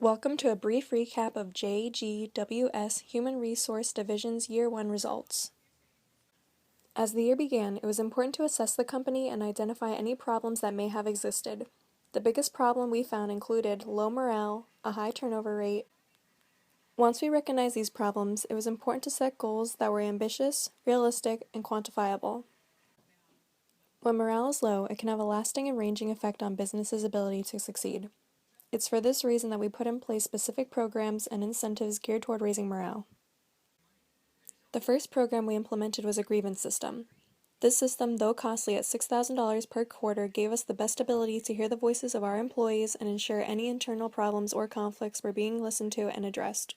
Welcome to a brief recap of JGWS Human Resource Division's Year 1 results. As the year began, it was important to assess the company and identify any problems that may have existed. The biggest problem we found included low morale, a high turnover rate. Once we recognized these problems, it was important to set goals that were ambitious, realistic, and quantifiable. When morale is low, it can have a lasting and ranging effect on businesses' ability to succeed. It's for this reason that we put in place specific programs and incentives geared toward raising morale. The first program we implemented was a grievance system. This system, though costly at $6,000 per quarter, gave us the best ability to hear the voices of our employees and ensure any internal problems or conflicts were being listened to and addressed.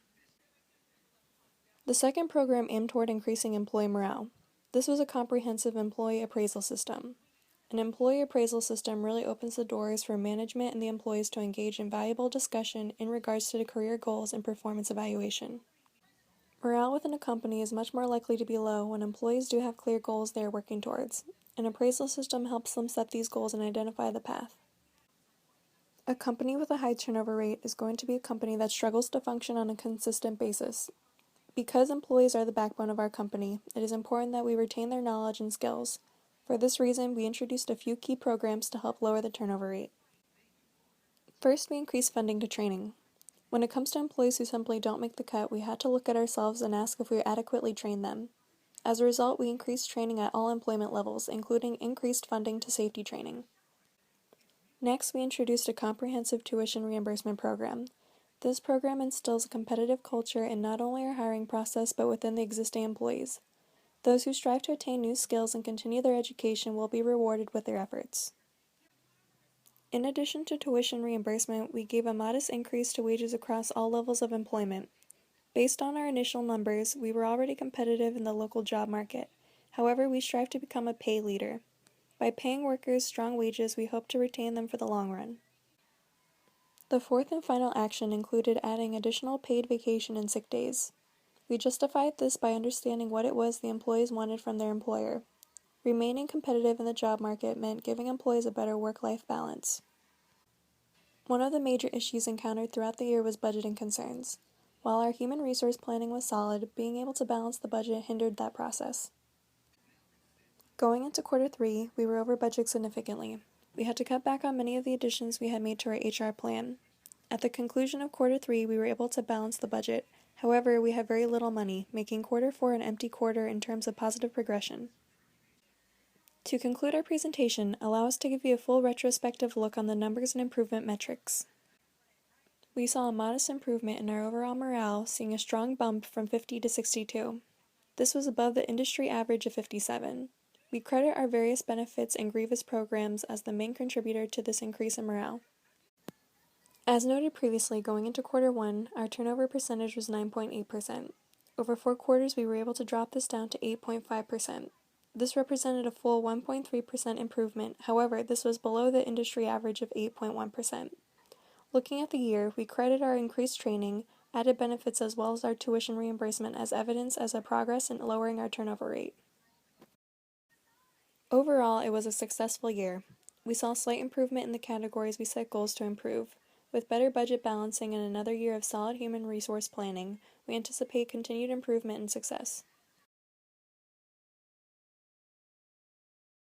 The second program aimed toward increasing employee morale. This was a comprehensive employee appraisal system. An employee appraisal system really opens the doors for management and the employees to engage in valuable discussion in regards to the career goals and performance evaluation. Morale within a company is much more likely to be low when employees do have clear goals they are working towards. An appraisal system helps them set these goals and identify the path. A company with a high turnover rate is going to be a company that struggles to function on a consistent basis. Because employees are the backbone of our company, it is important that we retain their knowledge and skills. For this reason, we introduced a few key programs to help lower the turnover rate. First, we increased funding to training. When it comes to employees who simply don't make the cut, we had to look at ourselves and ask if we adequately trained them. As a result, we increased training at all employment levels, including increased funding to safety training. Next, we introduced a comprehensive tuition reimbursement program. This program instills a competitive culture in not only our hiring process but within the existing employees. Those who strive to attain new skills and continue their education will be rewarded with their efforts. In addition to tuition reimbursement, we gave a modest increase to wages across all levels of employment. Based on our initial numbers, we were already competitive in the local job market. However, we strive to become a pay leader. By paying workers strong wages, we hope to retain them for the long run. The fourth and final action included adding additional paid vacation and sick days. We justified this by understanding what it was the employees wanted from their employer. Remaining competitive in the job market meant giving employees a better work-life balance. One of the major issues encountered throughout the year was budgeting concerns. While our human resource planning was solid, being able to balance the budget hindered that process. Going into quarter 3, we were over budget significantly. We had to cut back on many of the additions we had made to our HR plan. At the conclusion of quarter 3, we were able to balance the budget. However, we had very little money, making quarter 4 an empty quarter in terms of positive progression. To conclude our presentation, allow us to give you a full retrospective look on the numbers and improvement metrics. We saw a modest improvement in our overall morale, seeing a strong bump from 50 to 62. This was above the industry average of 57. We credit our various benefits and grievance programs as the main contributor to this increase in morale. As noted previously, going into quarter 1, our turnover percentage was 9.8%. Over 4 quarters, we were able to drop this down to 8.5%. This represented a full 1.3% improvement. However, this was below the industry average of 8.1%. Looking at the year, we credit our increased training, added benefits as well as our tuition reimbursement as evidence as a progress in lowering our turnover rate. Overall, it was a successful year. We saw slight improvement in the categories we set goals to improve. With better budget balancing and another year of solid human resource planning, we anticipate continued improvement and success.